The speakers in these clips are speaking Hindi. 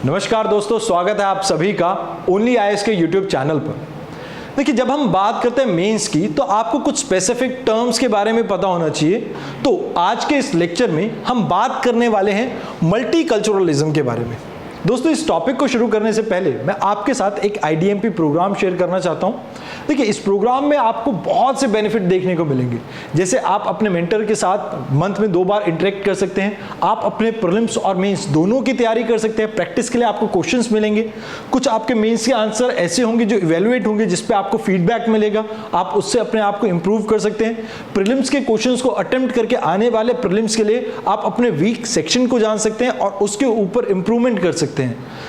नमस्कार दोस्तों, स्वागत है आप सभी का ओनली आईएएस के यूट्यूब चैनल पर। देखिए, जब हम बात करते हैं मेंस की तो आपको कुछ स्पेसिफिक टर्म्स के बारे में पता होना चाहिए। तो आज के इस लेक्चर में हम बात करने वाले हैं मल्टीकल्चरलिज्म के बारे में। दोस्तों, इस टॉपिक को शुरू करने से पहले मैं आपके साथ एक आईडीएमपी प्रोग्राम शेयर करना चाहता हूं। देखिए, इस प्रोग्राम में आपको बहुत से बेनिफिट देखने को मिलेंगे। जैसे आप अपने मेंटर के साथ मंथ में 2 बार इंटरेक्ट कर सकते हैं, आप अपने प्रीलिम्स और मेंस दोनों की तैयारी कर सकते हैं। प्रैक्टिस के लिए आपको क्वेश्चंस मिलेंगे, कुछ आपके मेंस के आंसर ऐसे होंगे जो इवेलुएट होंगे, जिस पे आपको फीडबैक मिलेगा, आप उससे अपने आप को इंप्रूव कर सकते हैं। प्रीलिम्स के क्वेश्चंस को अटेम्प्ट करके आने वाले प्रीलिम्स के लिए आप अपने वीक सेक्शन को जान सकते हैं और उसके ऊपर इंप्रूवमेंट कर सकते हैं।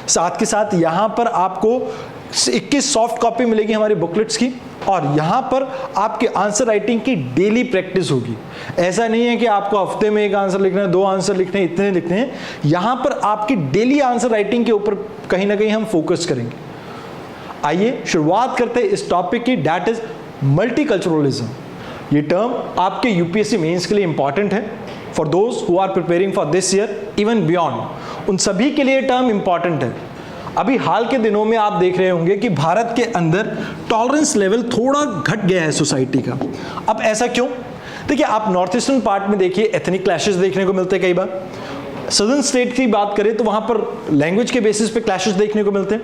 साथ के साथ यहाँ पर आपको 21 सॉफ्ट कॉपी मिलेगी हमारी बुकलेट्स की, और यहाँ पर आपके आंसर राइटिंग की डेली प्रैक्टिस होगी। ऐसा नहीं है कि आपको हफ्ते में 1 आंसर लिखना है, 2 आंसर लिखने हैं, इतने लिखने हैं। यहाँ पर आपकी डेली आंसर राइटिंग के ऊपर कहीं ना कहीं हम फोकस करेंगे। आइए शुरुआत करते हैं इस टॉपिक की, दैट इज मल्टीकल्चरलिज्म। ये टर्म आपके यूपीएससी मेंस के लिए इंपॉर्टेंट है, for those who are preparing for this year even beyond, उन सभी के लिए टर्म इंपॉर्टेंट है। अभी हाल के दिनों में आप देख रहे होंगे कि भारत के अंदर टॉलरेंस लेवल थोड़ा घट गया है सोसाइटी का। अब ऐसा क्यों? देखिए, आप नॉर्थ ईस्टर्न पार्ट में देखिए, एथनिक क्लैशेस देखने को मिलते हैं कई बार। सदर्न स्टेट की बात करें तो वहां पर लैंग्वेज के बेसिस पे क्लैशेस देखने को मिलते हैं।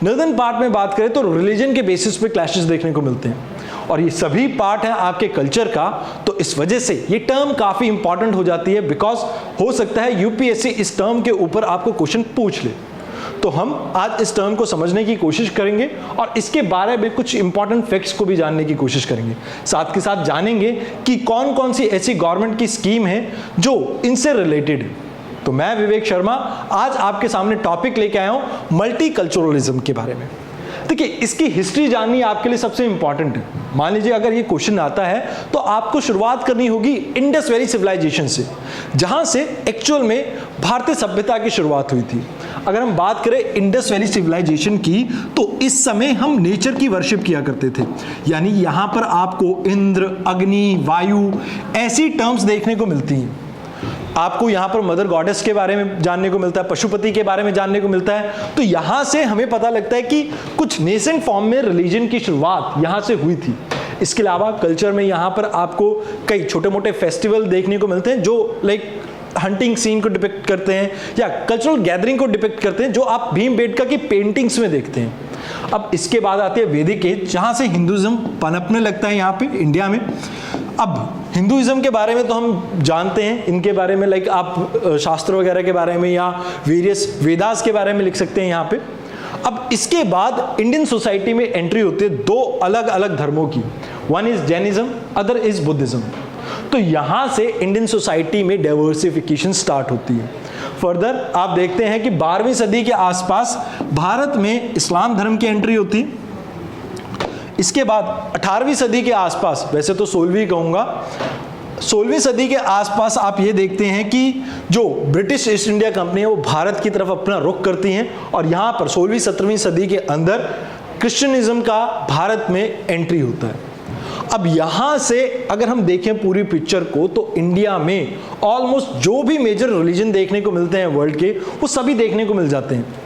नॉर्दर्न पार्ट में बात करें तो रिलीजन के बेसिस पे क्लैशेस देखने को मिलते हैं, और ये सभी पार्ट हैं आपके कल्चर का। तो इस वजह से ये टर्म काफी इंपॉर्टेंट हो जाती है, बिकॉज हो सकता है यूपीएससी इस टर्म के ऊपर आपको क्वेश्चन पूछ ले। तो हम आज इस टर्म को समझने की कोशिश करेंगे और इसके बारे में कुछ इंपॉर्टेंट फैक्ट्स को भी जानने की कोशिश करेंगे। साथ के साथ जानेंगे कि कौन कौन सी ऐसी गवर्नमेंट की स्कीम है जो इनसे रिलेटेड है। तो मैं विवेक शर्मा आज आपके सामने टॉपिक लेके आया हूं मल्टीकल्चरलिज्म के बारे में। देखिए, इसकी हिस्ट्री जाननी आपके लिए सबसे इंपॉर्टेंट है। मान लीजिए अगर ये क्वेश्चन आता है तो आपको शुरुआत करनी होगी इंडस वैली सिविलाइजेशन से, जहां से एक्चुअल में भारतीय सभ्यता की शुरुआत हुई थी। अगर हम बात करें इंडस वैली सिविलाइजेशन की, तो इस समय हम नेचर की वर्शिप किया करते थे। यानी यहां पर आपको इंद्र, अग्नि, वायु ऐसी टर्म्स देखने को मिलती हैं। आपको यहां पर मदर गॉडेस के बारे में जानने को मिलता है, पशुपति के बारे में जानने को मिलता है। तो यहां से हमें पता लगता है कि कुछ नेसेंट फॉर्म में रिलीजन की शुरुआत यहां से हुई थी। इसके अलावा कल्चर में यहां पर आपको कई छोटे मोटे फेस्टिवल देखने को मिलते हैं जो लाइक हंटिंग सीन को डिपिक्ट करते हैं या कल्चरल गैदरिंग को डिपिक्ट करते हैं, जो आप भीमबेटका की पेंटिंग्स में देखते हैं। अब इसके बाद आती है वैदिक एज, जहां से हिंदुइज्म पनपने लगता है यहाँ पे इंडिया में। अब हिंदुइज्म के बारे में तो हम जानते हैं, इनके बारे में लाइक आप शास्त्र वगैरह के बारे में या वेरियस वेदास के बारे में लिख सकते हैं यहाँ पे। अब इसके बाद इंडियन सोसाइटी में एंट्री होती है 2 अलग अलग धर्मों की, one is Jainism, other is Buddhism. तो यहां से इंडियन सोसाइटी में डाइवर्सिफिकेशन स्टार्ट होती है। फर्दर आप देखते हैं कि 12वीं सदी के आसपास भारत में इस्लाम धर्म की एंट्री होती है। इसके बाद 18वीं सदी के आसपास, वैसे तो 16वीं कहूंगा, 16वीं सदी के आसपास आप ये देखते हैं कि जो ब्रिटिश ईस्ट इंडिया कंपनी है वो भारत की तरफ अपना रुख करती हैं, और यहां पर 16वीं 17वीं सदी के अंदर क्रिश्चियनिज्म का भारत में एंट्री होता है। अब यहां से अगर हम देखें पूरी पिक्चर को, तो इंडिया में ऑलमोस्ट जो भी मेजर रिलीजन देखने को मिलते हैं वर्ल्ड के, वो सभी देखने को मिल जाते हैं।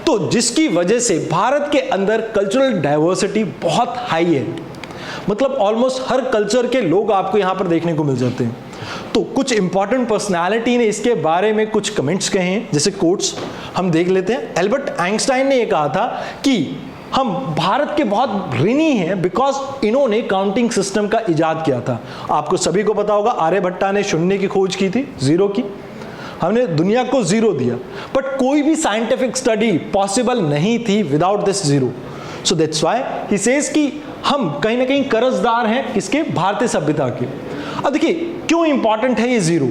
तो जिसकी वजह से भारत के अंदर कल्चरल डाइवर्सिटी बहुत हाई है, मतलब ऑलमोस्ट हर कल्चर के लोग आपको यहां पर देखने को मिल जाते हैं। तो कुछ इंपॉर्टेंट पर्सनालिटी ने इसके बारे में कुछ कमेंट्स कहे हैं, जैसे कोट्स हम देख लेते हैं। एल्बर्ट आइंस्टाइन ने यह कहा था कि हम भारत के बहुत ऋणी हैं बिकॉज इन्होंने काउंटिंग सिस्टम का इजाद किया था। आपको सभी को पता होगा, आर्यभट्टा ने शून्य की खोज की थी, 0 की। हमने दुनिया को 0 दिया, बट कोई भी साइंटिफिक स्टडी पॉसिबल नहीं थी without this 0। So that's why he says कि हम कहीं ना कहीं कर्जदार हैं किसके? भारतीय सभ्यता के। अब देखिए क्यों इंपॉर्टेंट है ये 0।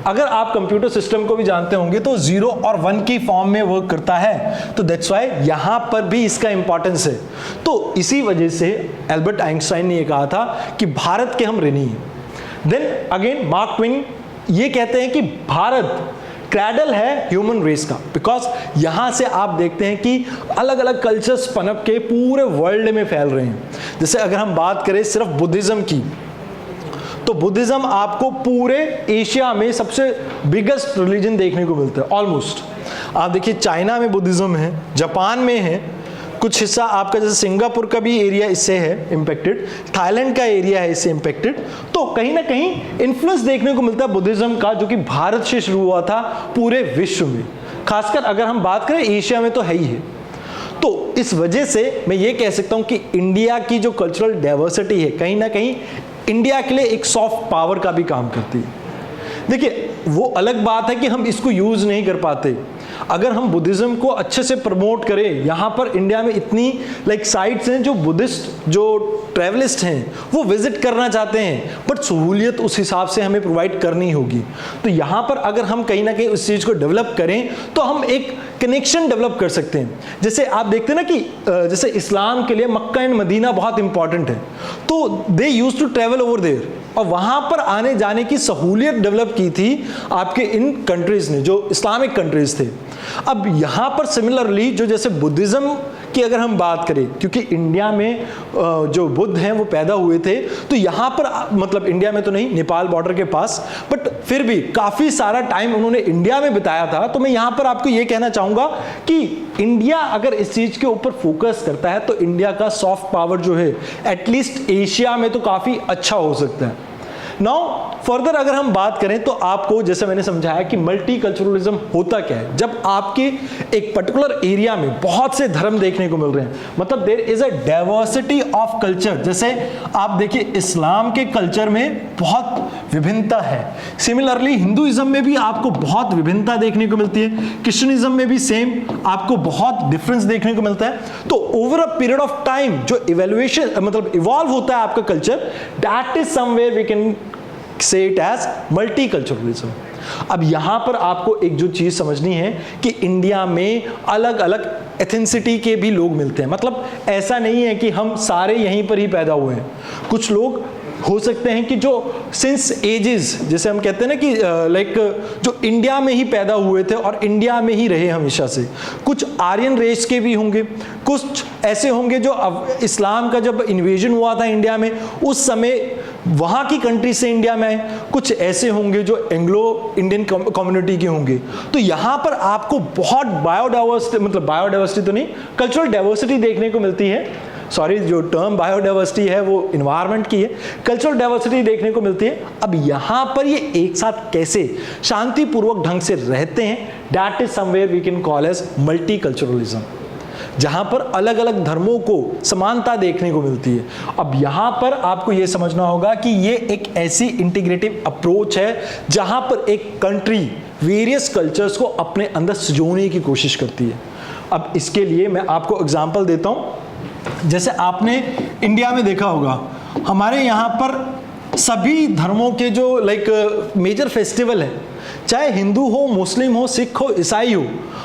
अगर आप कंप्यूटर सिस्टम को भी जानते होंगे तो 0 और 1 की फॉर्म में वर्क करता है, तो दैट्स व्हाई यहां पर भी इसका इंपॉर्टेंस है। तो इसी वजह से एल्बर्ट आइंस्टाइन ने यह कहा था कि भारत के हम ऋणी हैं। देन अगेन मार्क ट्वेन ये कहते हैं कि भारत क्रैडल है ह्यूमन रेस का, बिकॉज यहां से आप देखते हैं कि अलग अलग कल्चर्स पनप के पूरे वर्ल्ड में फैल रहे हैं। जैसे अगर हम बात करें सिर्फ बुद्धिज्म की, तो बुद्धिज्म आपको पूरे एशिया में सबसे बिगेस्ट रिलीजन देखने को मिलता है ऑलमोस्ट। आप देखिए चाइना में बुद्धिज्म है, जापान में है, कुछ हिस्सा आपका जैसे सिंगापुर का भी एरिया इससे है इम्पेक्टेड, थाईलैंड का एरिया है इससे इम्पेक्टेड। तो कहीं ना कहीं इन्फ्लुएंस देखने को मिलता है बुद्धिज्म का, जो कि भारत से शुरू हुआ था पूरे विश्व में, खासकर अगर हम बात करें एशिया में तो है ही है। तो इस वजह से मैं ये कह सकता हूं कि इंडिया की जो कल्चरल डाइवर्सिटी है कहीं ना कहीं इंडिया के लिए एक सॉफ्ट पावर का भी काम करती है। देखिए वो अलग बात है कि हम इसको यूज नहीं कर पाते। अगर हम बुद्धिज्म को अच्छे से प्रमोट करें, यहाँ पर इंडिया में इतनी साइट्स हैं जो बुद्धिस्ट जो ट्रैवलिस्ट हैं वो विजिट करना चाहते हैं, बट सहूलियत उस हिसाब से हमें प्रोवाइड करनी होगी। तो यहाँ पर अगर हम कहीं ना कहीं उस चीज़ को डेवलप करें तो हम एक कनेक्शन डेवलप कर सकते हैं। जैसे आप देखते हैं ना कि जैसे इस्लाम के लिए मक्का एंड मदीना बहुत इंपॉर्टेंट है, तो they use to travel over there, और वहाँ पर आने जाने की सहूलियत डेवलप की थी आपके इन कंट्रीज़ ने जो इस्लामिक कंट्रीज़ थे। अब यहाँ पर सिमिलरली जो जैसे बुद्धिज़्म की अगर हम बात करें, क्योंकि इंडिया में जो बुद्ध हैं वो पैदा हुए थे, तो यहाँ पर मतलब इंडिया में तो नहीं, नेपाल बॉर्डर के पास, बट फिर भी काफ़ी सारा टाइम उन्होंने इंडिया में बिताया था। तो मैं यहाँ पर आपको ये कहना चाहूँगा कि इंडिया अगर इस चीज़ के ऊपर फोकस करता है तो इंडिया का सॉफ्ट पावर जो है एटलीस्ट एशिया में तो काफ़ी अच्छा हो सकता है। नाउ फर्दर अगर हम बात करें तो आपको जैसे मैंने समझाया कि मल्टीकल्चरलिज्म होता क्या है। जब आपके एक पर्टिकुलर एरिया में बहुत से धर्म देखने को मिल रहे हैं, मतलब there is a diversity of culture. जैसे आप देखिए इस्लाम के कल्चर में बहुत विभिन्नता है, सिमिलरली हिंदुइज्म में भी आपको बहुत विभिन्नता देखने को मिलती है, क्रिश्चियनिज्म में भी सेम आपको बहुत डिफरेंस देखने को मिलता है। तो over a period of time जो इवैल्यूएशन मतलब इवॉल्व होता है आपका culture, that is somewhere we can say it as multiculturalism। अब यहां पर आपको एक जो चीज समझनी है कि इंडिया में अलग अलग एथेंसिटी के भी लोग मिलते हैं। मतलब ऐसा नहीं है कि हम सारे यहीं पर ही पैदा हुए हैं। कुछ लोग हो सकते हैं कि जो सिंस एजेस, जैसे हम कहते हैं ना कि जो इंडिया में ही पैदा हुए थे और इंडिया में ही रहे हमेशा से। कुछ आर्यन रेस के भी होंगे, कुछ ऐसे होंगे जो इस्लाम का जब इन्वेजन हुआ था इंडिया में उस समय वहाँ की कंट्री से इंडिया में आए, कुछ ऐसे होंगे जो एंग्लो इंडियन कम्युनिटी के होंगे। तो यहाँ पर आपको बहुत बायोडाइवर्सिटी, मतलब बायोडाइवर्सिटी तो नहीं, कल्चरल डाइवर्सिटी देखने को मिलती है। सॉरी, जो टर्म बायोडाइवर्सिटी है वो इन्वायरमेंट की है, कल्चरल डाइवर्सिटी देखने को मिलती है। अब यहाँ पर ये एक साथ कैसे शांतिपूर्वक ढंग से रहते हैं, that is somewhere we can call as multiculturalism, जहां पर अलग अलग धर्मों को समानता देखने को मिलती है। अब यहां पर आपको यह समझना होगा कि ये एक ऐसी इंटीग्रेटिव अप्रोच है जहां पर एक कंट्री वेरियस कल्चर्स को अपने अंदर सजोने की कोशिश करती है। अब इसके लिए मैं आपको एग्जांपल देता हूं। जैसे आपने इंडिया में देखा होगा, हमारे यहाँ पर सभी धर्मों के जो मेजर फेस्टिवल है, चाहे हिंदू हो, मुस्लिम हो, सिख हो, ईसाई हो,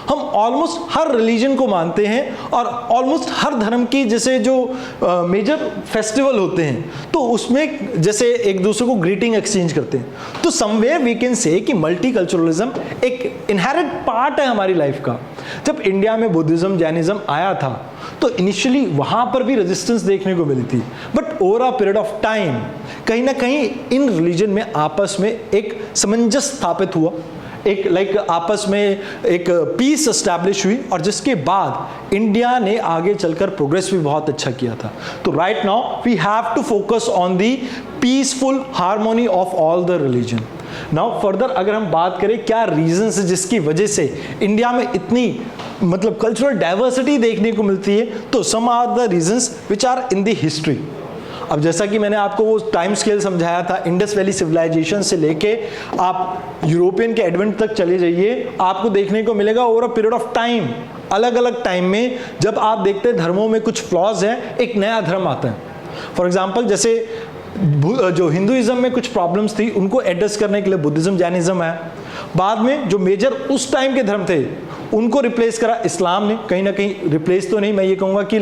हम ऑलमोस्ट हर रिलीजन को मानते हैं और ऑलमोस्ट हर धर्म की जैसे जो मेजर फेस्टिवल होते हैं तो उसमें जैसे एक दूसरे को ग्रीटिंग एक्सचेंज करते हैं। तो समवेयर वी कैन से कि मल्टीकल्चरलिज्म एक इनहेरेंट पार्ट है हमारी लाइफ का। जब इंडिया में बुद्धिज्म, जैनिज्म आया था तो इनिशियली वहां पर भी रेजिस्टेंस देखने को मिली थी, but over a period of time कहीं ना कहीं इन रिलीजन में आपस में एक सामंजस्य स्थापित हुआ, एक आपस में एक पीस एस्टैब्लिश हुई, और जिसके बाद इंडिया ने आगे चलकर प्रोग्रेस भी बहुत अच्छा किया था। तो right now we have to focus on the peaceful harmony of all the religion. Now further अगर हम बात करें क्या रीजंस है जिसकी वजह से इंडिया में इतनी मतलब कल्चरल डाइवर्सिटी देखने को मिलती है, तो some are the reasons which are in the history. अब जैसा कि मैंने आपको वो टाइम स्केल समझाया था, इंडस वैली सिविलाइजेशन से लेके आप यूरोपियन के एडवेंट तक चले जाइए, आपको देखने को मिलेगा over a period of time, अलग अलग टाइम में जब आप देखते हैं धर्मों में कुछ फ्लॉज हैं, एक नया धर्म आता है। फॉर एग्जाम्पल जैसे जो हिंदुइज्म में कुछ प्रॉब्लम्स थी उनको एड्रेस करने के लिए बुद्धिज्म, जैनिज्म है। बाद में जो मेजर उस टाइम के धर्म थे उनको रिप्लेस करा इस्लाम ने, कहीं ना कहीं रिप्लेस तो नहीं, मैं ये कहूँगा कि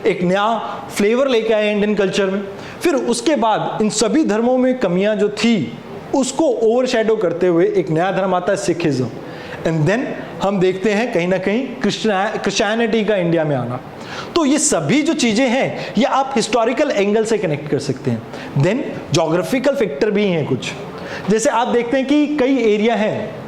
एक नया फ्लेवर लेके आया इंडियन कल्चर में। फिर उसके बाद इन सभी धर्मों में कमियां जो थी उसको ओवरशैडो करते हुए एक नया धर्म आता है सिखिज्म, एंड देन हम देखते हैं कहीं ना कहीं क्रिश्चियनिटी का इंडिया में आना। तो ये सभी जो चीजें हैं ये आप हिस्टोरिकल एंगल से कनेक्ट कर सकते हैं। देन ज्योग्राफिकल फैक्टर भी हैं कुछ, जैसे आप देखते हैं कि कई एरिया हैं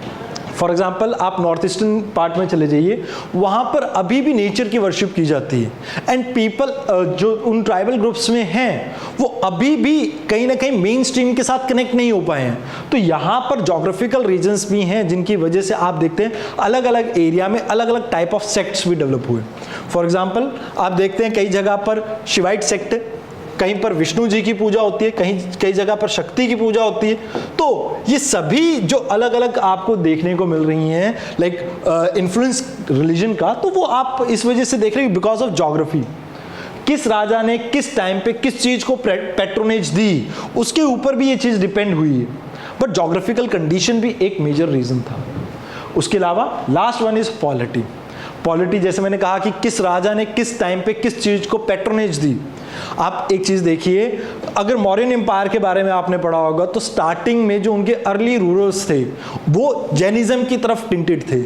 फॉर एग्जाम्पल आप नॉर्थ ईस्टर्न पार्ट में चले जाइए, वहाँ पर अभी भी नेचर की वर्शिप की जाती है एंड पीपल जो उन ट्राइबल ग्रुप्स में हैं वो अभी भी कहीं ना कहीं मेन स्ट्रीम के साथ कनेक्ट नहीं हो पाए हैं। तो यहाँ पर जोग्राफिकल रीजन्स भी हैं जिनकी वजह से आप देखते हैं अलग अलग एरिया में अलग अलग टाइप ऑफ सेक्ट्स भी डेवलप हुए। फॉर एग्जाम्पल आप देखते हैं कई जगह पर शिवाइट सेक्ट है, कहीं पर विष्णु जी की पूजा होती है, कई जगह पर शक्ति की पूजा होती है। तो ये सभी जो अलग अलग आपको देखने को मिल रही हैं लाइक इन्फ्लुएंस रिलीजन का, तो वो आप इस वजह से देख रहे हैं बिकॉज ऑफ ज्योग्राफी। किस राजा ने किस टाइम पे किस चीज को पैट्रोनेज दी, उसके ऊपर भी ये चीज डिपेंड हुई है। बट ज्योग्राफिकल कंडीशन भी एक मेजर रीजन था। उसके अलावा last one is polity. Polity जैसे मैंने कहा कि किस राजा ने किस टाइम पे किस चीज को पैट्रोनेज दी। आप एक चीज देखिए, अगर मौर्यन एम्पायर के बारे में आपने पढ़ा होगा तो स्टार्टिंग में जो उनके अर्ली रूलर्स थे वो जैनिज्म की तरफ टिंटेड थे।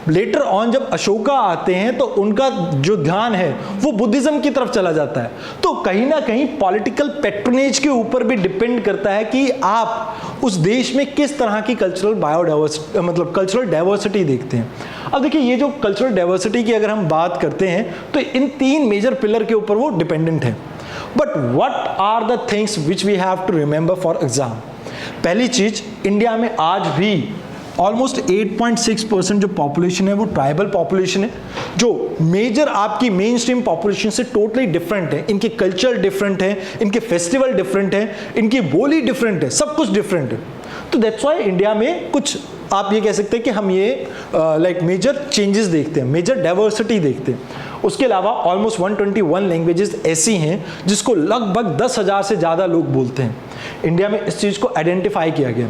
लेटर ऑन जब अशोका आते हैं तो उनका जो ध्यान है वो बुद्धिज्म की तरफ चला जाता है। तो कहीं ना कहीं पॉलिटिकल पैट्रोनेज के ऊपर भी डिपेंड करता है कि आप उस देश में किस तरह की कल्चरल बायोडाइवर्सिटी मतलब कल्चरल डाइवर्सिटी देखते हैं। अब देखिए, ये जो कल्चरल डाइवर्सिटी की अगर हम बात करते हैं तो इन 3 मेजर पिलर के ऊपर वो डिपेंडेंट है। But what are the things which we have to remember for exam. पहली चीज, इंडिया में आज भी ऑलमोस्ट 8.6% जो पॉपुलेशन है वो ट्राइबल पॉपुलेशन है, जो मेजर आपकी मेन स्ट्रीम पॉपुलेशन से टोटली डिफरेंट है। इनके कल्चर डिफरेंट है, इनके फेस्टिवल डिफरेंट है, इनकी बोली डिफरेंट है, सब कुछ डिफरेंट है। तो दैट्स व्हाई इंडिया में कुछ आप ये कह सकते हैं कि हम ये लाइक मेजर चेंजेस देखते हैं, मेजर डाइवर्सिटी देखते हैं। उसके अलावा ऑलमोस्ट 121 लैंग्वेजेस ऐसी हैं जिसको लगभग 10,000 से ज़्यादा लोग बोलते हैं। इंडिया में इस चीज़ को आइडेंटिफाई किया गया।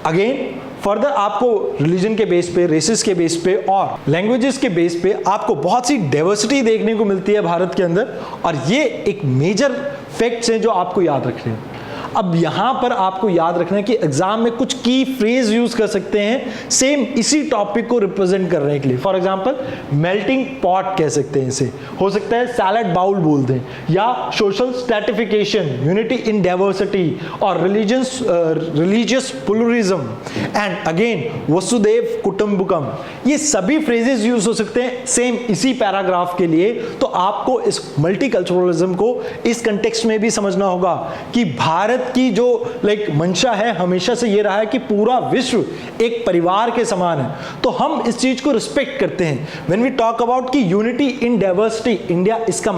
अगेन फर्दर आपको रिलीजन के बेस पे, रेसेस के बेस पे और लैंग्वेजेस के बेस पे आपको बहुत सी डाइवर्सिटी देखने को मिलती है भारत के अंदर, और ये एक मेजर फैक्ट्स हैं जो आपको याद रखने हैं। अब यहां पर आपको याद रखना है कि एग्जाम में कुछ की फ्रेज यूज कर सकते हैं सेम इसी टॉपिक को रिप्रेजेंट करने के लिए। फॉर एग्जांपल मेल्टिंग पॉट कह सकते हैं इसे, हो सकता है सैलड बाउल बोल दें, या social stratification, unity in diversity, और रिलीजियस प्लुरलिज्म, एंड अगेन वसुदेव कुटुंबकम। ये सभी फ्रेजेस यूज हो सकते हैं सेम इसी पैराग्राफ के लिए। तो आपको इस मल्टीकल्चरलिज्म को इस कंटेक्स्ट में भी समझना होगा कि भारत की जो लाइक मंशा है हमेशा से ये रहा है कि पूरा विश्व एक परिवार के समान है। तो हम इस चीज को रिस्पेक्ट करते हैं। व्हेन वी टॉक अबाउट कि यूनिटी इन डाइवर्सिटी, इंडिया इसका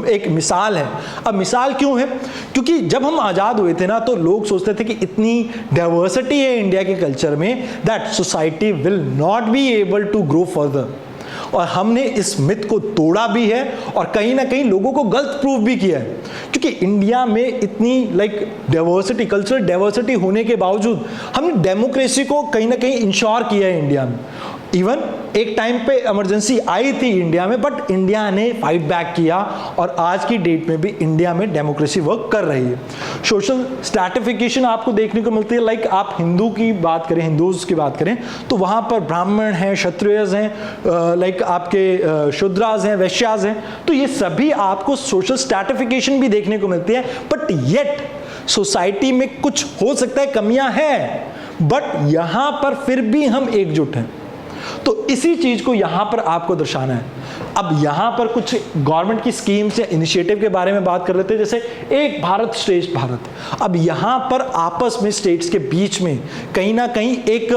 एक मिसाल है। अब मिसाल क्यों है? क्योंकि जब हम आजाद हुए थे ना तो लोग सोचते थे कि इतनी डाइवर्सिटी है इंडिया के कल्चर में that society will not be able to grow further. और हमने इस मिथ को तोड़ा भी है और कहीं ना कहीं लोगों को गलत प्रूव भी किया है, क्योंकि इंडिया में इतनी लाइक डाइवर्सिटी, कल्चरल डाइवर्सिटी होने के बावजूद हमने डेमोक्रेसी को कहीं ना कहीं इंश्योर किया है इंडिया में। इवन एक टाइम पे इमरजेंसी आई थी इंडिया में, बट इंडिया ने फाइट बैक किया और आज की डेट में भी इंडिया में डेमोक्रेसी वर्क कर रही है। सोशल स्ट्रैटिफिकेशन आपको देखने को मिलती है। लाइक आप हिंदू की बात करें, हिंदूज की बात करें तो वहाँ पर ब्राह्मण हैं, क्षत्रियज हैं, लाइक आपके शूद्राज हैं, वैश्याज हैं। तो ये सभी आपको सोशल स्ट्रैटिफिकेशन भी देखने को मिलती है। बट येट सोसाइटी में कुछ हो सकता है कमियां हैं, बट यहां पर फिर भी हम एकजुट हैं। तो इसी चीज को यहां पर आपको दर्शाना है। अब यहां पर कुछ गवर्नमेंट की स्कीम्स या इनिशिएटिव के बारे में बात कर लेते हैं, जैसे एक भारत श्रेष्ठ भारत। अब यहां पर आपस में स्टेट्स के बीच में कहीं ना कहीं एक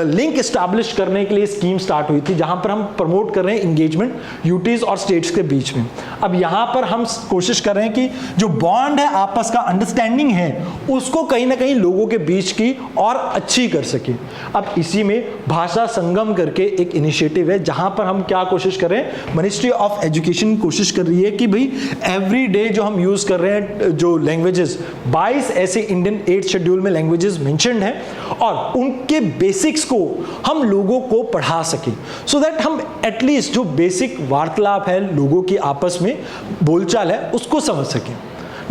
लिंक एस्टैब्लिश करने के लिए स्कीम स्टार्ट हुई थी, जहां पर हम प्रमोट कर रहे हैं इंगेजमेंट यूटीज और स्टेट्स के बीच में। अब यहां पर हम कोशिश कर रहे हैं कि जो बॉन्ड है, आपस का अंडरस्टैंडिंग है, उसको कहीं ना कहीं लोगों के बीच की और अच्छी कर सके। अब इसी में भाषा संगम करके एक इनिशिएटिव है, जहां पर हम क्या कोशिश कर रहे हैं, मिनिस्ट्री ऑफ एजुकेशन कोशिश कर रही है कि भाई एवरी डे जो हम यूज कर रहे हैं जो लैंग्वेजेस, 22 ऐसे इंडियन 8th शेड्यूल में लैंग्वेजेस मेंशन्ड हैं, और उनके बेसिक्स को हम लोगों को पढ़ा सकें, सो दैट हम एटलीस्ट जो बेसिक वार्तालाप है, लोगों की आपस में बोलचाल है, उसको समझ सकें।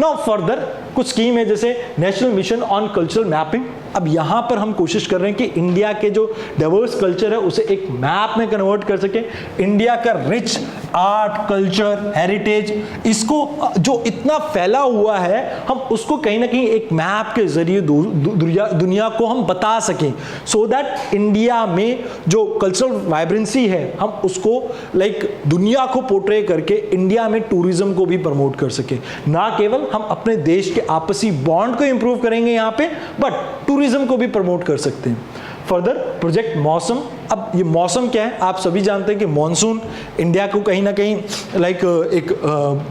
नाउ फर्दर कुछ स्कीम है, जैसे national mission on cultural mapping. अब यहां पर हम कोशिश कर रहे हैं कि इंडिया के जो डाइवर्स कल्चर है उसे एक मैप में कन्वर्ट कर सके। इंडिया का रिच आर्ट, कल्चर, हेरिटेज, इसको जो इतना फैला हुआ है हम उसको कहीं ना कहीं एक मैप के जरिए दुनिया को हम बता सकें, सो दैट इंडिया में जो कल्चरल वाइब्रेंसी है हम उसको दुनिया को पोर्ट्रे करके इंडिया में टूरिज्म को भी प्रमोट कर सके। ना केवल हम अपने देश के आपसी बॉन्ड को इंप्रूव करेंगे यहाँ पे, बट टूरिज्म को भी प्रमोट कर सकते हैं। फर्दर प्रोजेक्ट मौसम, अब ये मौसम क्या है आप सभी जानते हैं कि मॉनसून इंडिया को कहीं ना कहीं एक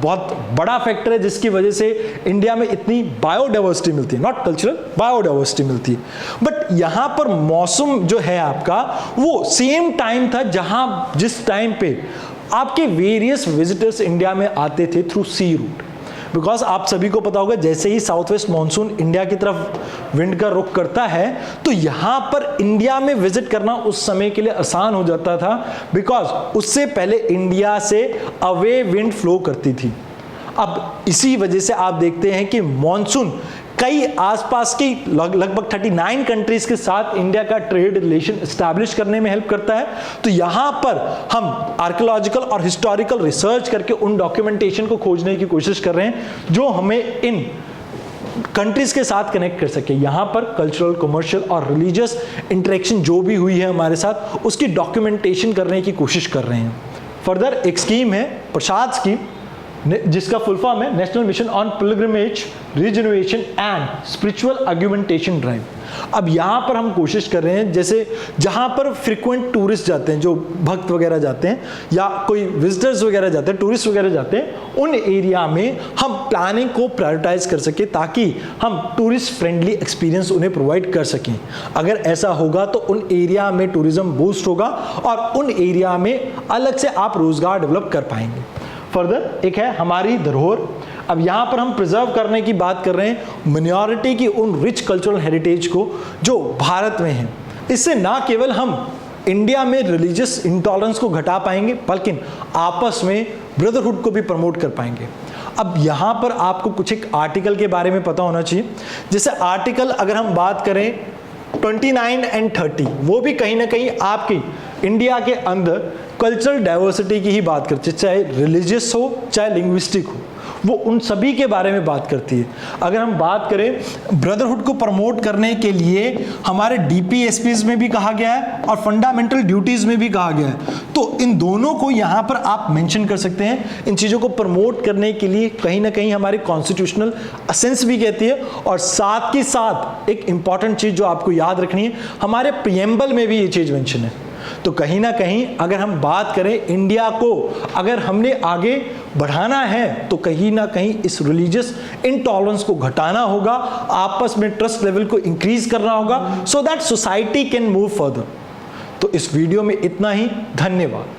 बहुत बड़ा फैक्टर है जिसकी वजह से इंडिया में इतनी बायोडाइवर्सिटी मिलती है, नॉट कल्चरल, बायोडाइवर्सिटी मिलती है। बट यहाँ पर मौसम जो है आपका वो सेम टाइम था जिस टाइम पे आपके वेरियस विजिटर्स इंडिया में आते थे थ्रू सी रूट। बिकॉज आप सभी को पता होगा जैसे ही साउथ वेस्ट मानसून इंडिया की तरफ विंड का रुख करता है तो यहाँ पर इंडिया में विजिट करना उस समय के लिए आसान हो जाता था, बिकॉज उससे पहले इंडिया से अवे विंड फ्लो करती थी। अब इसी वजह से आप देखते हैं कि मॉनसून कई आसपास की लगभग 39 कंट्रीज के साथ इंडिया का ट्रेड रिलेशन एस्टैब्लिश करने में हेल्प करता है। तो यहां पर हम आर्कियोलॉजिकल और हिस्टोरिकल रिसर्च करके उन डॉक्यूमेंटेशन को खोजने की कोशिश कर रहे हैं जो हमें इन कंट्रीज के साथ कनेक्ट कर सके। यहां पर कल्चरल, कमर्शियल और रिलीजियस इंटरेक्शन जो भी हुई है हमारे साथ उसकी डॉक्यूमेंटेशन करने की कोशिश कर रहे हैं। फर्दर एक स्कीम है प्रसाद स्कीम, जिसका फुल फॉर्म है national mission on pilgrimage, rejuvenation and spiritual argumentation drive. अब यहाँ पर हम कोशिश कर रहे हैं जैसे जहाँ पर फ्रिक्वेंट टूरिस्ट जाते हैं, जो भक्त वगैरह जाते हैं या कोई विजिटर्स वगैरह जाते हैं, टूरिस्ट वगैरह जाते हैं, उन एरिया में हम प्लानिंग को प्रायोरिटाइज कर सके ताकि हम टूरिस्ट फ्रेंडली एक्सपीरियंस उन्हें प्रोवाइड कर सकें। अगर ऐसा होगा तो उन एरिया में टूरिज्म बूस्ट होगा और उन एरिया में अलग से आप रोजगार डेवलप कर पाएंगे। फर्दर एक है हमारी धरोहर। अब यहाँ पर हम प्रिजर्व करने की बात कर रहे हैं मिनॉरिटी की उन रिच कल्चरल हेरिटेज को जो भारत में है। इससे ना केवल हम इंडिया में रिलीजियस इंटॉलरेंस को घटा पाएंगे बल्कि आपस में ब्रदरहुड को भी प्रमोट कर पाएंगे। अब यहाँ पर आपको कुछ एक आर्टिकल के बारे में पता होना चाहिए। जैसे आर्टिकल अगर हम बात करें 29 एंड 30, वो भी कहीं ना कहीं आपकी इंडिया के अंदर कल्चरल डाइवर्सिटी की ही बात करती है, चाहे रिलीजियस हो चाहे लिंग्विस्टिक हो, वो उन सभी के बारे में बात करती है। अगर हम बात करें ब्रदरहुड को प्रमोट करने के लिए हमारे DPSPs में भी कहा गया है और फंडामेंटल ड्यूटीज में भी कहा गया है, तो इन दोनों को यहाँ पर आप मेंशन कर सकते हैं। इन चीज़ों को प्रमोट करने के लिए कहीं ना कहीं हमारी कॉन्स्टिट्यूशनल असेंस भी कहती है। और साथ के साथ एक इंपॉर्टेंट चीज़ जो आपको याद रखनी है, हमारे प्रियम्बल में भी ये चीज़ मेंशन है। तो कहीं ना कहीं अगर हम बात करें इंडिया को अगर हमने आगे बढ़ाना है तो कहीं ना कहीं इस रिलीजियस इंटॉलरेंस को घटाना होगा, आपस में ट्रस्ट लेवल को इंक्रीज करना होगा, so that society can move further. तो इस वीडियो में इतना ही। धन्यवाद।